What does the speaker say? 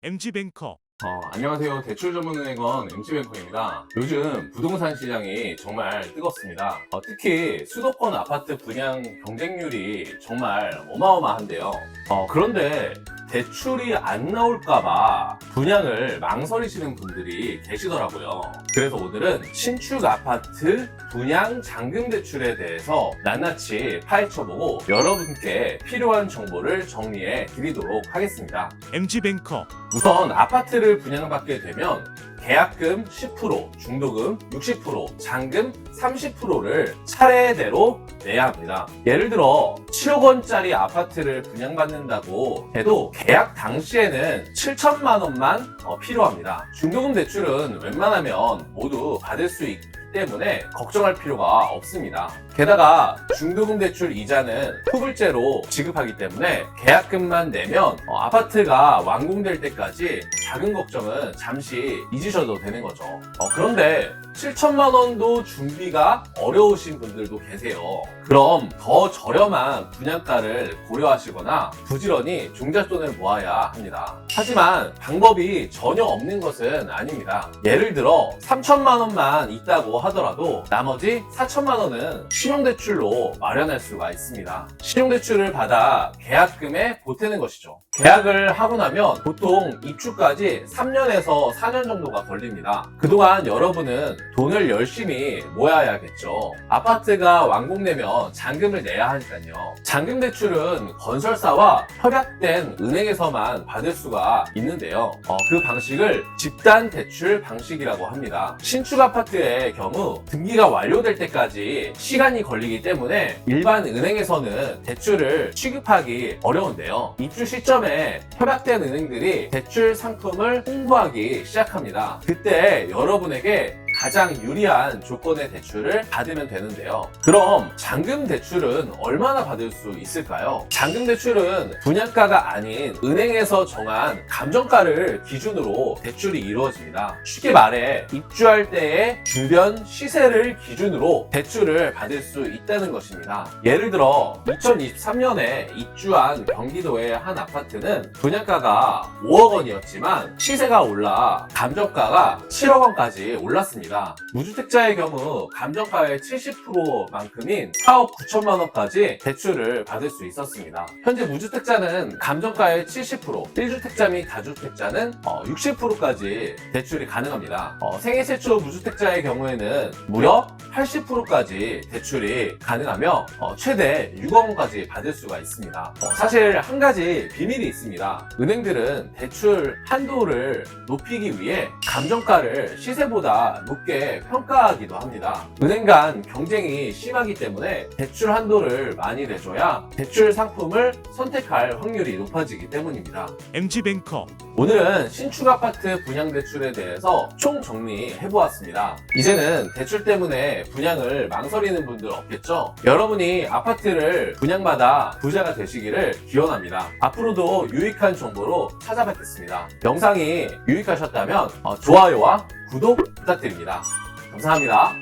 MG뱅커. 안녕하세요. 대출 전문은행원 MG뱅커입니다. 요즘 부동산 시장이 정말 뜨겁습니다. 특히 수도권 아파트 분양 경쟁률이 정말 어마어마한데요. 그런데 대출이 안 나올까봐 분양을 망설이시는 분들이 계시더라고요. 그래서 오늘은 신축 아파트 분양 잔금 대출에 대해서 낱낱이 파헤쳐보고 여러분께 필요한 정보를 정리해 드리도록 하겠습니다. MG뱅커. 우선 아파트를 분양받게 되면 계약금 10%, 중도금 60%, 잔금 30%를 차례대로 내야 합니다. 예를 들어 7억 원짜리 아파트를 분양받는다고 해도 계약 당시에는 7천만 원만 필요합니다. 중도금 대출은 웬만하면 모두 받을 수 있기 때문에 걱정할 필요가 없습니다. 게다가 중도금 대출 이자는 후불제로 지급하기 때문에 계약금만 내면 아파트가 완공될 때까지 작은 걱정은 잠시 잊으셔도 되는 거죠. 그런데 7천만 원도 준비가 어려우신 분들도 계세요. 그럼 더 저렴한 분양가를 고려하시거나 부지런히 종잣돈을 모아야 합니다. 하지만 방법이 전혀 없는 것은 아닙니다. 예를 들어 3천만 원만 있다고 하더라도 나머지 4천만 원은 신용대출로 마련할 수가 있습니다. 신용대출을 받아 계약금에 보태는 것이죠. 계약을 하고 나면 보통 입주까지 3년에서 4년 정도가 걸립니다. 그동안 여러분은 돈을 열심히 모아야겠죠. 아파트가 완공되면 잔금을 내야 하니까요. 잔금 대출은 건설사와 협약된 은행에서만 받을 수가 있는데요. 그 방식을 집단 대출 방식이라고 합니다. 신축 아파트의 경우 등기가 완료될 때까지 시간이 걸리기 때문에 일반 은행에서는 대출을 취급하기 어려운데요. 입주 시점에 협약된 은행들이 대출 상품을 홍보하기 시작합니다. 그때 여러분에게 가장 유리한 조건의 대출을 받으면 되는데요. 그럼 잔금 대출은 얼마나 받을 수 있을까요? 잔금 대출은 분양가가 아닌 은행에서 정한 감정가를 기준으로 대출이 이루어집니다. 쉽게 말해 입주할 때의 주변 시세를 기준으로 대출을 받을 수 있다는 것입니다. 예를 들어 2023년에 입주한 경기도의 한 아파트는 분양가가 5억 원이었지만 시세가 올라 감정가가 7억 원까지 올랐습니다. 무주택자의 경우 감정가의 70%만큼인 4억 9천만 원까지 대출을 받을 수 있었습니다. 현재 무주택자는 감정가의 70%, 1주택자 및 다주택자는 60%까지 대출이 가능합니다. 생애 최초 무주택자의 경우에는 무려 80%까지 대출이 가능하며 최대 6억 원까지 받을 수가 있습니다. 사실 한 가지 비밀이 있습니다. 은행들은 대출 한도를 높이기 위해 감정가를 시세보다 높게 평가하기도 합니다. 은행 간 경쟁이 심하기 때문에 대출 한도를 많이 내줘야 대출 상품을 선택할 확률이 높아지기 때문입니다. MG뱅커. 오늘은 신축 아파트 분양 대출에 대해서 총 정리해보았습니다. 이제는 대출 때문에 분양을 망설이는 분들 없겠죠? 여러분이 아파트를 분양받아 부자가 되시기를 기원합니다. 앞으로도 유익한 정보로 찾아뵙겠습니다. 영상이 유익하셨다면 좋아요와 구독 부탁드립니다. 감사합니다.